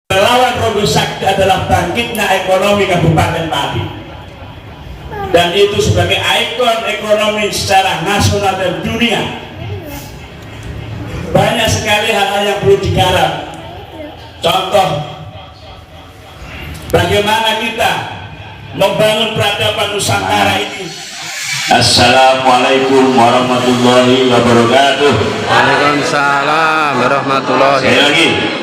Relawan Rogo Sakti adalah bangkitnya ekonomi Kabupaten Pati, dan itu sebagai ikon ekonomi secara nasional dan dunia. Banyak sekali hal-hal yang perlu digarap. Contoh, bagaimana kita membangun peradaban Nusantara ini. Assalamualaikum warahmatullahi wabarakatuh. Waalaikumsalam warahmatullahi wabarakatuh. Sekali lagi,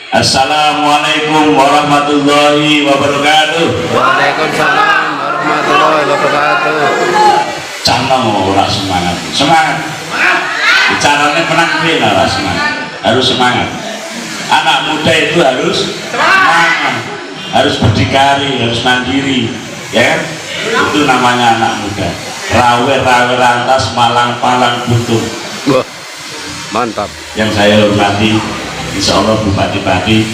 Assalamualaikum warahmatullahi wabarakatuh. Waalaikumsalam warahmatullahi wabarakatuh. Canang orang semangat, semangat. Caranya menang lah semangat, harus semangat. Anak muda itu harus semangat, harus berdikari, harus mandiri, ya kan? Itu namanya anak muda. Rawe rantas, malang palang butuh. Wah, mantap. Yang saya hormati, insya Allah Bupati Pati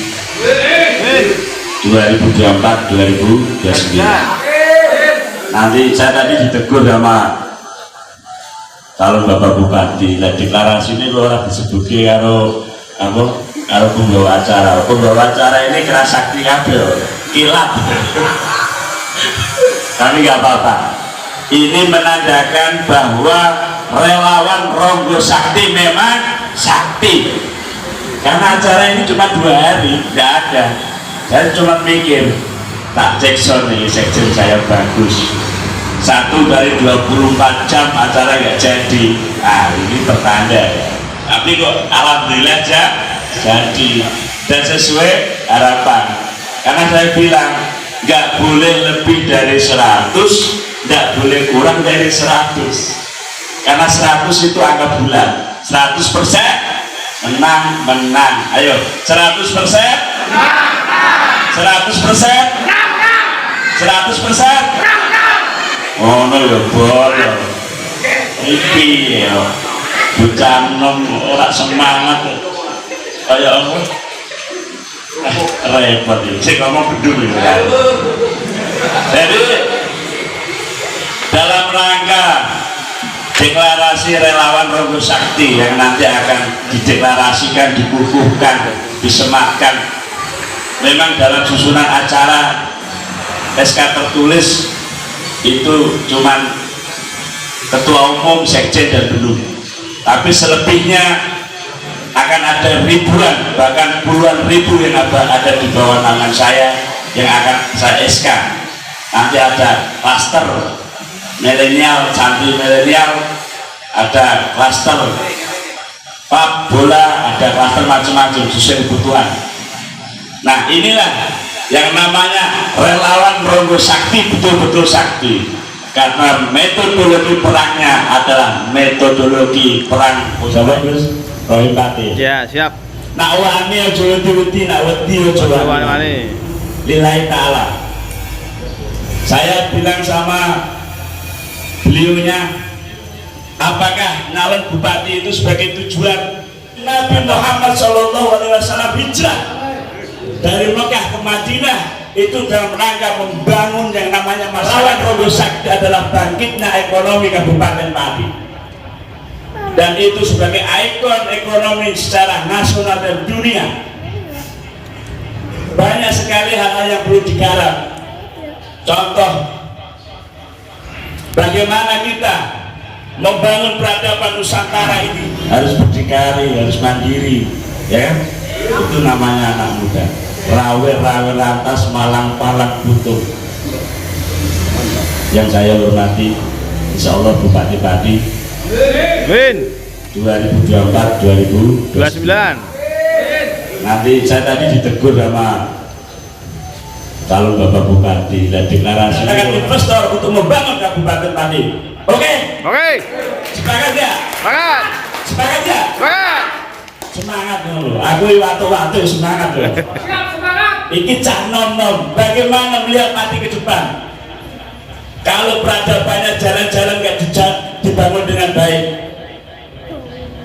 2024-2029. Nanti saya tadi ditegur sama calon Bapak Bupati, deklarasi ini lo orang disebutnya karo pembawa acara. Pembawa acara ini kena sakti kabel, kilat. Tapi nggak apa-apa. Ini menandakan bahwa relawan Rogo Sakti memang sakti. Karena acara ini cuma 2 hari, tidak ada. Saya cuma mikir, tak Jackson nih, sekjen saya bagus. 1 dari 24 jam acara nggak jadi. Ah, ini pertanda. Tapi kok alhamdulillah jadi dan sesuai harapan. Karena saya bilang nggak boleh lebih dari 100, nggak boleh kurang dari 100. Karena 100 itu angka bulan. 100% menang. Ayo, 100%. 100%. 100%. Oh no ya boleh. Iki ya. Bocah nom ora semangat. Kayak apa? Repot ya. Sik ngomong bedul ya. Jadi dalam rangka deklarasi relawan Rogo Sakti yang nanti akan dideklarasikan, dikukuhkan, disematkan, memang dalam susunan acara SK tertulis itu cuman ketua umum, sekjen dan belum, tapi selebihnya akan ada ribuan bahkan puluhan ribu yang ada di bawah tangan saya yang akan saya SK. Nanti ada klaster milenial, santri milenial, ada klaster pub bola, ada klaster macam-macam sesuai kebutuhan. Nah inilah yang namanya relawan Rogo Sakti, betul-betul sakti, karena metodologi perangnya adalah metodologi perang Rohim Pati. Ya, siap. Nak wani aja wedi, nak wedi aja wani. Lillahi ta'ala. Saya bilang sama beliaunya, apakah nyalon bupati itu sebagai tujuan? Nabi Muhammad SAW hijrah dari Mekah ke Madinah itu dalam rangka membangun yang namanya masyarakat. Rogo Sakti adalah bangkitnya ekonomi Kabupaten Pati, dan itu sebagai ikon ekonomi secara nasional dan dunia. Banyak sekali hal-hal yang perlu digarap. Contoh, bagaimana kita membangun peradaban Nusantara ini. Harus berdikari, harus mandiri, ya kan? Itu namanya anak muda. Rawe lantas, malang palang butuh. Yang saya hormati, insya Allah Bupati Pati Win 2024-2029. Nanti saya tadi ditegur sama calon Bapak Bupati, dan deklarasi akan investor untuk membangun Kabupaten Pati. Oke? Oke. Sepakat ya? Semangat. Sepakat ya? Semangat. Semangat dulu. Aku waktu-waktu semangat dulu. Ini cah nom-nom. Bagaimana melihat Pati ke depan? Kalau peradabannya jalan-jalan nggak dibangun dengan baik,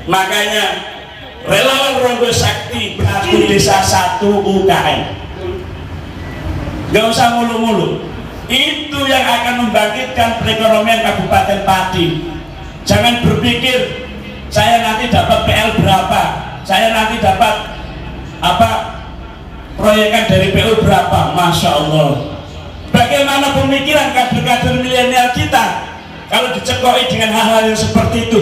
makanya relawan Rogo Sakti Pati Desa 1 UKM. Gak usah mulu-mulu. Itu yang akan membangkitkan perekonomian Kabupaten Pati. Jangan berpikir saya nanti dapat PL berapa, saya nanti dapat apa proyekan dari PU berapa, Masya Allah. Bagaimana pemikiran kader-kader milenial kita kalau dicekoi dengan hal-hal yang seperti itu?